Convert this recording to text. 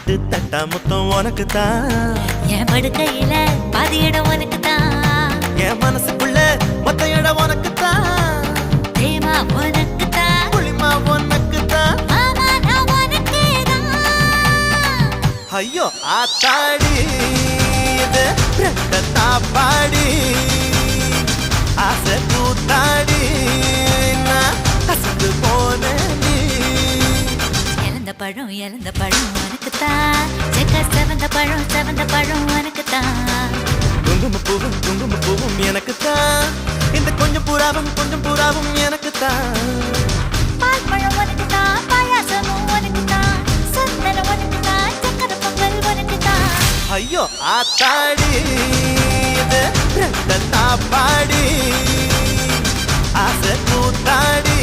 எட்டு தட்டா முத்தம் உனக்கு தான் என் படுக்கையில பாதி இடம் உனக்கு தான் என் மனசுக்குள்ள மொத்த இடம் உனக்கு தான் பிரேமா உனக்கு தான் புளிமா உனக்கு தான் மாமா நான் உனக்கே தான் ஐயோ ஆத்தாடி இது ரெட்ட தாப்பாடி ஆசை கூத்தாடி நான் அசந்து போனேன் இழந்த பழம் உனக்கு தான் செவந்த பழம் உனக்கு தான் குங்கும பூவும் எனக்கு தான் இந்த கொஞ்சம் புறாவும் எனக்கு தான் பால் பழம் உனக்கு தான் பாயாசமும் உனக்கு தான் சந்தனம் உனக்கு தான் சக்கரை பொங்கல் உனக்கு தான் ஐயோ ஆத்தாடி இது ரெட்ட தாப்பாடி ஆசை கூத்தாடி